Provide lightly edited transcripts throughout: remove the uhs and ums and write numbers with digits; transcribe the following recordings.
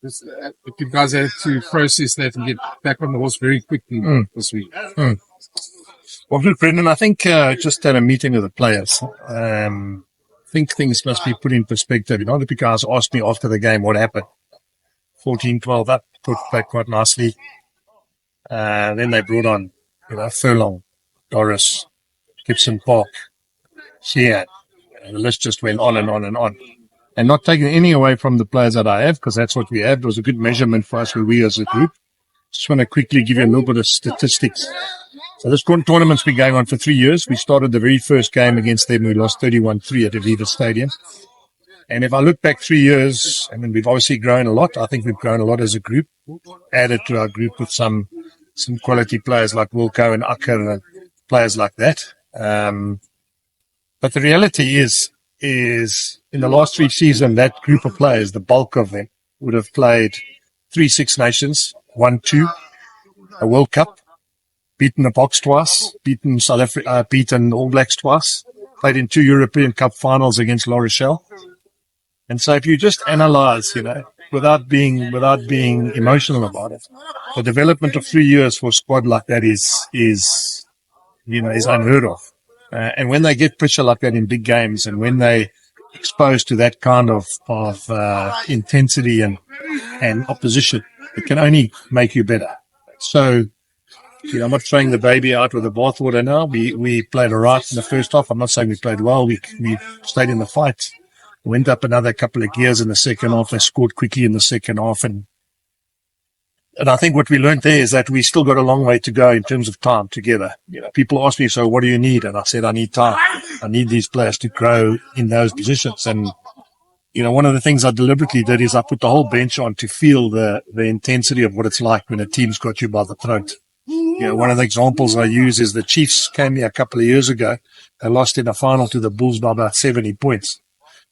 But you guys have to process that and get back on the horse very quickly this week. Well, look, Brendan, I think just at a meeting with the players, I think things must be put in perspective. You know, the guys asked me after the game what happened. 14-12 up, played quite nicely. Then they brought on, Furlong, Doris, Gibson Park, Sheehan. The list just went on and on and on. And not taking any away from the players that I have, because that's what we have. It was a good measurement for us, where we as a group. Just want to quickly give you a little bit of statistics. So this tournament's been going on for 3 years. We started the very first game against them. We lost 31-3 at Aviva Stadium. And if I look back 3 years, I mean, we've obviously grown a lot. I think we've grown a lot as a group. Added to our group with some quality players like Wilco and Akker and players like that. But the reality is in the last 3 seasons, that group of players, the bulk of them, would have played 3 Six Nations, won 2, a World Cup, beaten the Box twice, beaten South Africa, beaten All Blacks twice, played in 2 European Cup finals against La Rochelle. And so if you just analyze, without being emotional about it, the development of 3 years for a squad like that is unheard of. And when they get pressure like that in big games, and when they exposed to that kind of intensity and opposition, it can only make you better. So, I'm not throwing the baby out with the bathwater now. We played all right in the first half. I'm not saying we played well. We stayed in the fight. Went up another couple of gears in the second half. They scored quickly in the second half. And I think what we learned there is that we still got a long way to go in terms of time together. People ask me, so what do you need? And I said, I need time. I need these players to grow in those positions. And, one of the things I deliberately did is I put the whole bench on to feel the intensity of what it's like when a team's got you by the throat. One of the examples I use is the Chiefs came here a couple of years ago. They lost in a final to the Bulls by about 70 points.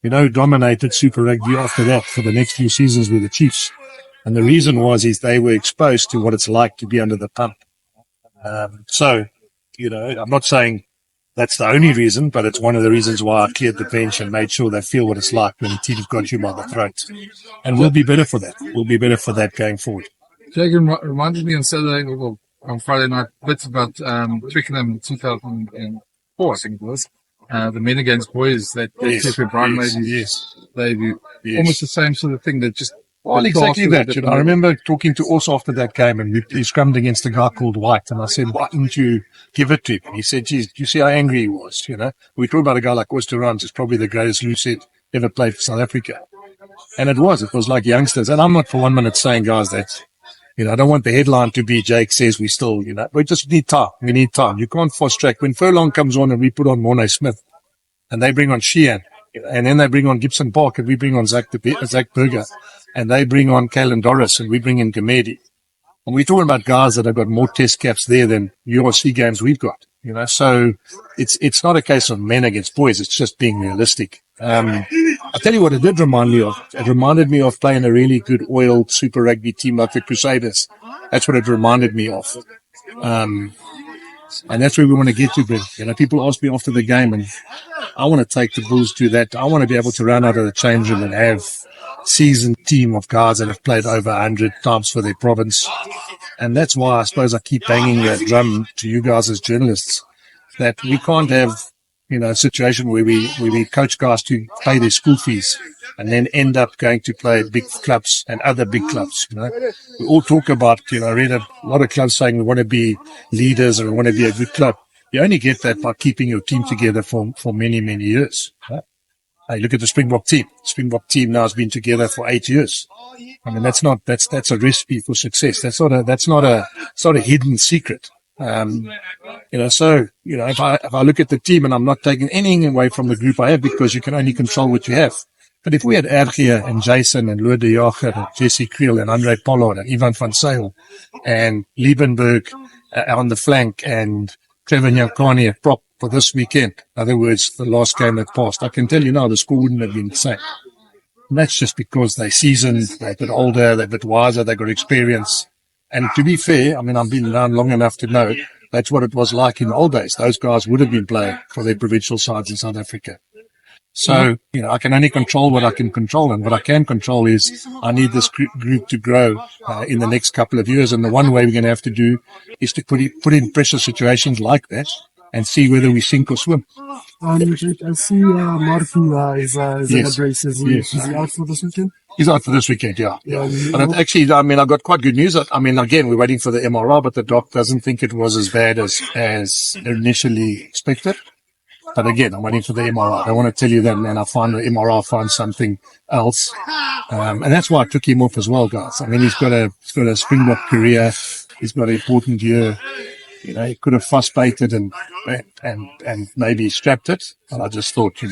Who dominated Super Rugby after that for the next few seasons with the Chiefs. And the reason is they were exposed to what it's like to be under the pump. So, I'm not saying that's the only reason, but it's one of the reasons why I cleared the bench and made sure they feel what it's like when the team's got you by the throat. And we'll be better for that. We'll be better for that going forward. Jake reminded me on Saturday, on Friday night, bits about Twickenham 2004, I think it was. The men against boys that Brian made his debut. Yes. Almost the same sort of thing that just... Well, exactly that. I remember talking to Oss after that game, and he scrummed against a guy called White, and I said, why didn't you give it to him? And he said, geez, do you see how angry he was? We talk about a guy like Oosterrand, who's probably the greatest Lucid ever played for South Africa. And it was like youngsters. And I'm not for 1 minute saying, guys, that, I don't want the headline to be Jake says we still, we just need time. We need time. You can't fast track. When Furlong comes on and we put on Morne Smith, and they bring on Sheehan, and then they bring on Gibson Park, and we bring on Zach Burger, and they bring on Kalen Doris, and we bring in Gamedi. And we're talking about guys that have got more test caps there than URC games we've got. So it's not a case of men against boys. It's just being realistic. I'll tell you what it did remind me of. It reminded me of playing a really good oiled Super Rugby team like the Crusaders. That's what it reminded me of. And that's where we want to get to, Ben. People ask me after the game, and I want to take the Bulls to that. I want to be able to run out of the change room and have seasoned team of guys that have played over 100 times for their province. And that's why I suppose I keep banging that drum to you guys as journalists, that we can't have, a situation where we coach guys to pay their school fees and then end up going to play big clubs and other big clubs. We all talk about, I read a lot of clubs saying we want to be leaders and we want to be a good club. You only get that by keeping your team together for many, many years. Right? Hey, look at the Springbok team. The Springbok team now has been together for 8 years. I mean, that's a recipe for success. That's not a hidden secret. If I look at the team, and I'm not taking anything away from the group I have, because you can only control what you have. But if we had Ergia and Jason and Lou de Jager and Jesse Creel and Andre Pollard and Ivan van Zyl and Liebenberg on the flank and Trevor Nyakani at prop for this weekend, in other words, the last game that passed, I can tell you now the score wouldn't have been the same. And that's just because they're seasoned, they're a bit older, they're a bit wiser, they've got experience. And to be fair, I mean, I've been around long enough to know that's what it was like in the old days. Those guys would have been playing for their provincial sides in South Africa. So, I can only control what I can control, and what I can control is I need this group to grow in the next couple of years. And the one way we're going to have to do is to put in pressure situations like that and see whether we sink or swim. I see Marfu is in the braces. Is he out for this weekend? He's out for this weekend, yeah. But actually, I got quite good news. Again, we're waiting for the MRI, but the doc doesn't think it was as bad as initially expected. But again, I'm waiting for the MRI. I want to tell you that, man, I found the MRI found something else. And that's why I took him off as well, guys. He's got a Springbok career. He's got an important year. He could have fuss-baited and maybe strapped it. And I just thought,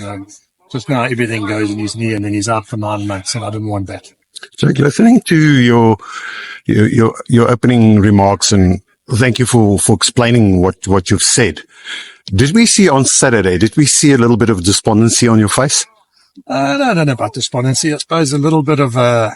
just now everything goes in his knee and then he's out for 9 months, and I didn't want that. So listening to your opening remarks, and thank you for explaining what you've said. Did we see on Saturday, a little bit of despondency on your face? I don't know about despondency. I suppose a little bit of I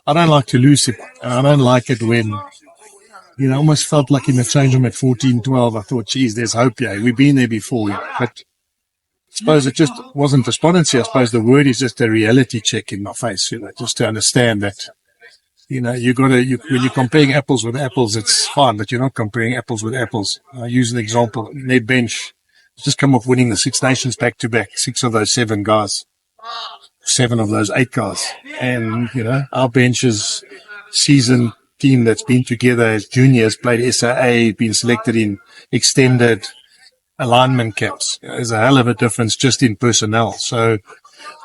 don't like to lose it. I don't like it when, I almost felt like in the change room at 14-12, I thought, geez, there's hope here. We've been there before. But I suppose it just wasn't despondency. I suppose the word is just a reality check in my face, just to understand that, when you're comparing apples with apples, it's fine, but you're not comparing apples with apples. I use an example. Ned Bench just come off winning the Six Nations back-to-back, 6 of those 7 guys, 7 of those 8 guys. And, our bench is seasoned team that's been together as juniors, played SAA, been selected in extended alignment camps. There's a hell of a difference just in personnel. So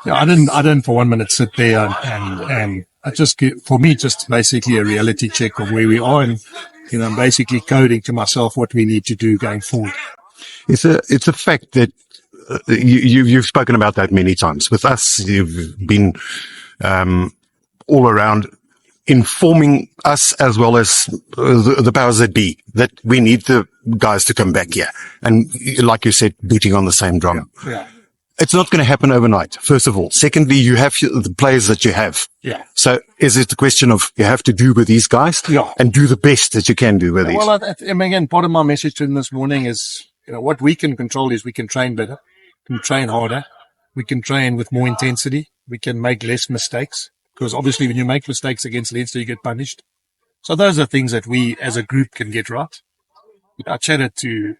I didn't for 1 minute sit there and I just for me, just basically a reality check of where we are. And, I'm basically coding to myself what we need to do going forward. It's a fact that you've spoken about that many times. With us, you've been all around informing us as well as the powers that be that we need the guys to come back here. And like you said, beating on the same drum. Yeah. It's not going to happen overnight, first of all. Secondly, you have the players that you have. Yeah. So is it a question of you have to do with these guys and do the best that you can do with these? Well, again, part of my message to them this morning is, what we can control is we can train better, we can train harder, we can train with more intensity, we can make less mistakes. Because obviously when you make mistakes against Leinster, you get punished. So those are things that we as a group can get right. I chatted to,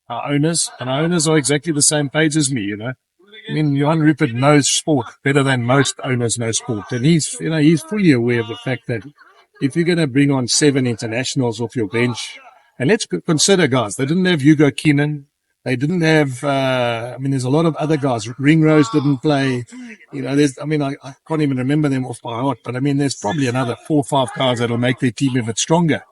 our owners, and our owners are exactly the same page as me, Johan Rupert knows sport better than most owners know sport. And he's fully aware of the fact that if you're going to bring on 7 internationals off your bench, and let's consider, guys, they didn't have Hugo Keenan. They didn't have, there's a lot of other guys. Ringrose didn't play. I can't even remember them off by heart, but there's probably another 4 or 5 guys that'll make their team a bit stronger.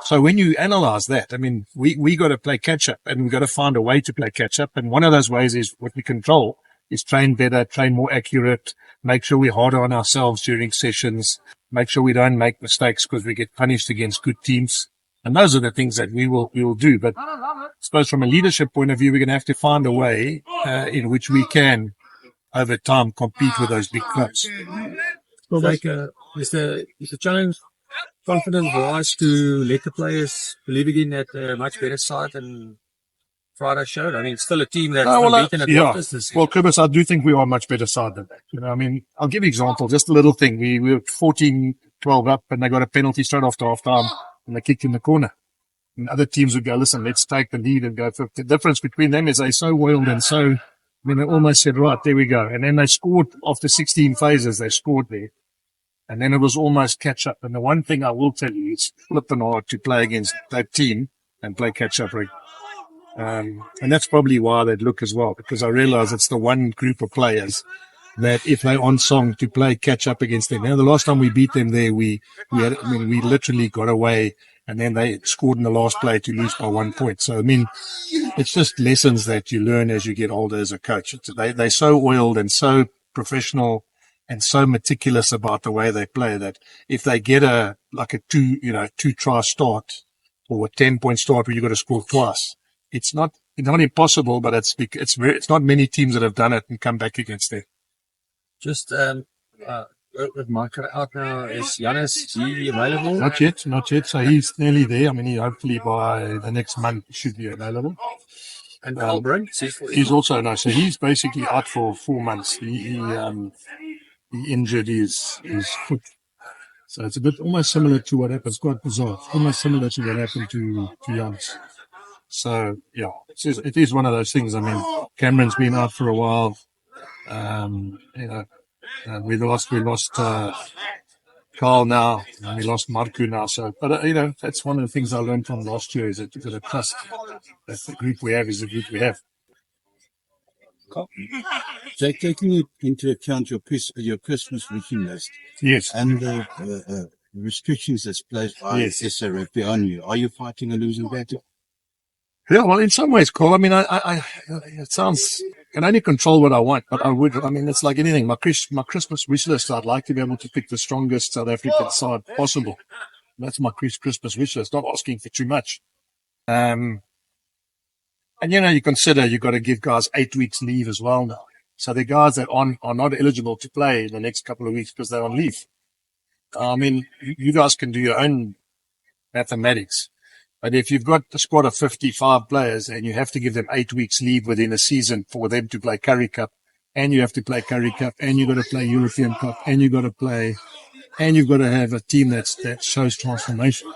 So when you analyze that, we got to play catch up, and we've got to find a way to play catch up. And one of those ways is what we control is train better, train more accurate, make sure we're harder on ourselves during sessions, make sure we don't make mistakes because we get punished against good teams. And those are the things that we will do. But I suppose from a leadership point of view, we're going to have to find a way in which we can, over time, compete with those big clubs. Well, is the challenge confidence-wise to let the players believe again that they're a much better side than Friday showed? Still a team that's unbeaten at Leinster this year. Well, Kobus, I do think we are a much better side than that. I'll give you an example, just a little thing. We were 14-12 up, and they got a penalty straight after half-time. And they kicked in the corner. And other teams would go, listen, let's take the lead and go 50. The difference between them is they're so oiled and so, they almost said, right, there we go. And then they scored after 16 phases, they scored there. And then it was almost catch up. And the one thing I will tell you is flipping hard to play against that team and play catch up rig. And that's probably why they'd look as well, because I realize it's the one group of players that if they're on song to play catch up against them. The last time we beat them there, we literally got away, and then they scored in the last play to lose by 1 point. So, it's just lessons that you learn as you get older as a coach. They're so oiled and so professional and so meticulous about the way they play that if they get a 2-try start or a 10-point start where you've got to score twice, it's not impossible, but it's not many teams that have done it and come back against them. Just with Micah out now, is Giannis G available? Not yet. So he's nearly there. He hopefully by the next month should be available. And Albron, he's also no. So he's basically out for 4 months. He injured his foot. So it's a bit almost similar to what happened. It's quite bizarre. Almost similar to what happened to Jans. So yeah, it is one of those things. I mean, Cameron's been out for a while. We lost Carl now, and we lost Marku now. So, but that's one of the things I learned from last year is that you've got to trust that the group we have is the group we have. Jake, taking into account your Christmas weekend list, yes, and the restrictions that's placed by SA Rugby on you, are you fighting a losing battle? Yeah, well, in some ways, Cole. I mean, it sounds can only control what I want, but I would. I mean, it's like anything. My Christmas wish list. I'd like to be able to pick the strongest South African side possible. That's my Christmas wish list. Not asking for too much. And you consider you've got to give guys 8 weeks leave as well now. So the guys that are not eligible to play in the next couple of weeks because they're on leave. I mean, you guys can do your own mathematics. But if you've got a squad of 55 players and you have to give them 8 weeks leave within a season for them to play Currie Cup, and you have to play Currie Cup, and you've got to play European Cup, and you've got to have a team that shows transformation.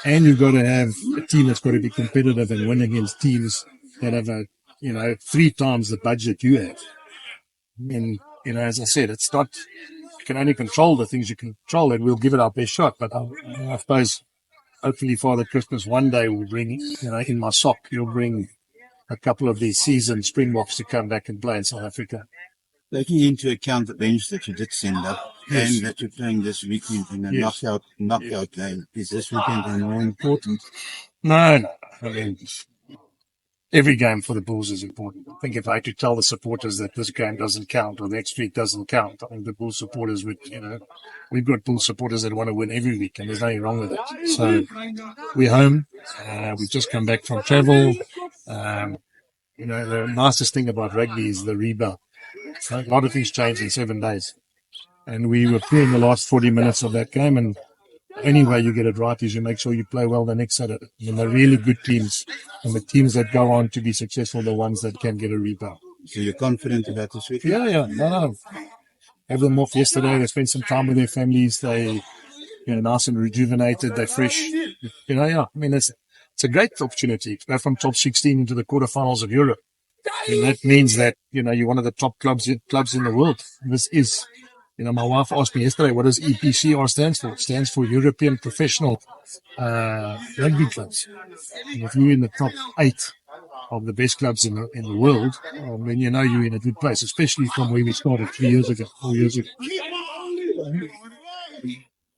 And you've got to have a team that's got to be competitive and win against teams that have 3 times the budget you have. And, as I said, it's not, you can only control the things you can control, and we'll give it our best shot. But I suppose, hopefully Father Christmas one day will bring, in my sock, you'll bring a couple of these seasoned Springboks to come back and play in South Africa. Taking into account the bench that you did send up, and that you're playing this weekend in a knockout game, is this weekend more important? No. I mean, every game for the Bulls is important. I think if I had to tell the supporters that this game doesn't count or next week doesn't count, I think the Bulls supporters would, we've got Bulls supporters that want to win every week, and there's nothing wrong with it. So we're home. We've just come back from travel. The nicest thing about rugby is the rebound. So a lot of things changed in 7 days. And we were playing the last 40 minutes of that game, and any way you get it right is you make sure you play well the next Saturday. I mean, the really good teams and the teams that go on to be successful are the ones that can get a rebound. So you're confident about this week? Yeah. No. Have them off yesterday. They spent some time with their families. They, nice and rejuvenated. They're fresh. I mean, it's a great opportunity to go from top 16 into the quarterfinals of Europe. And that means that, you're one of the top clubs in the world. This is, my wife asked me yesterday, what does EPCR stands for? It stands for European Professional Rugby Clubs. And if you're in the top 8 of the best clubs in the world, then you're in a good place, especially from where we started 4 years ago.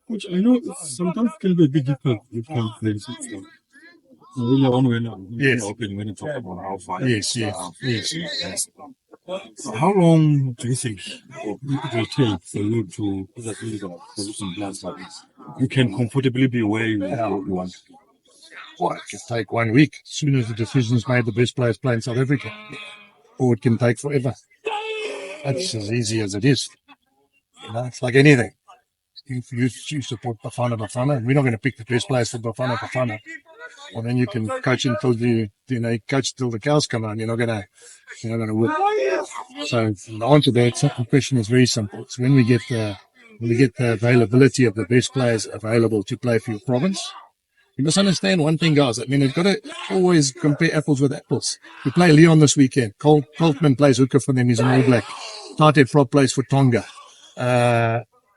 Which I know sometimes can be a bit difficult with confidence. Really one way now. Yes. When you talk about how far. Yes. How long do you think it will take for you to position plans like this? You can comfortably be where you want. Well, it can take 1 week. As soon as the decision's made, the best players play in South Africa. Or it can take forever. That's as easy as it is. It's like anything. If you support Bafana, we're not going to pick the best players for Bafana. Well, then you can coach until coach till the cows come on. You're not going to work. So the answer to that question is very simple. It's when we get the availability of the best players available to play for your province. You must understand one thing, guys. I mean, you've got to always compare apples with apples. We play Leon this weekend. Coltman plays hooker for them. He's an All Black. Tate Prop plays for Tonga.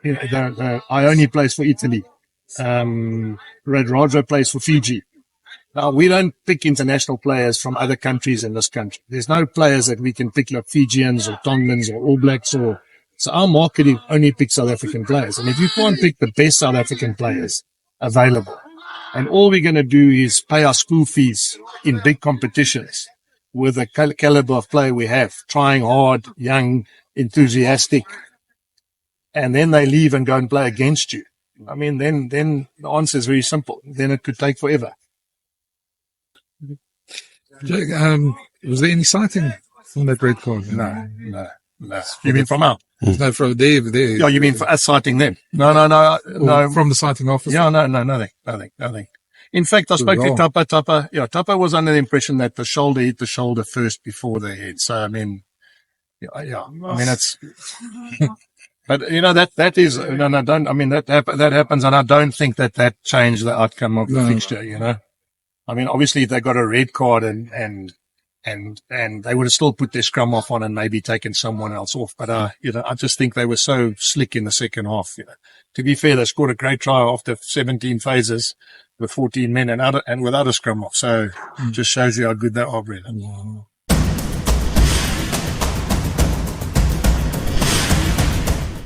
Ione plays for Italy. Radradra plays for Fiji. Now, we don't pick international players from other countries in this country. There's no players that we can pick like Fijians or Tongans or All Blacks so our marketing only picks South African players. And if you can't pick the best South African players available, and all we're going to do is pay our school fees in big competitions with the caliber of player we have, trying hard, young, enthusiastic, and then they leave and go and play against you. I mean, then the answer is very simple. Then it could take forever. Jake, was there any sighting from that red card? No. You mean from out? No, from there. Yeah, you mean for us citing them? No. From the citing office? Yeah, no, nothing. In fact, I spoke to Tapa. Yeah, Tapa was under the impression that the shoulder hit the shoulder first before the head. So, I mean, yeah. I mean, it's, but you know, that is, no, don't, I mean, that happens, and I don't think that changed the outcome of the fixture, you know. I mean, obviously they got a red card and they would have still put their scrum off on and maybe taken someone else off. But, you know, I just think they were so slick in the second half. You know. To be fair, they scored a great try after 17 phases with 14 men and without a scrum off. So it just shows you how good they are, Brendan.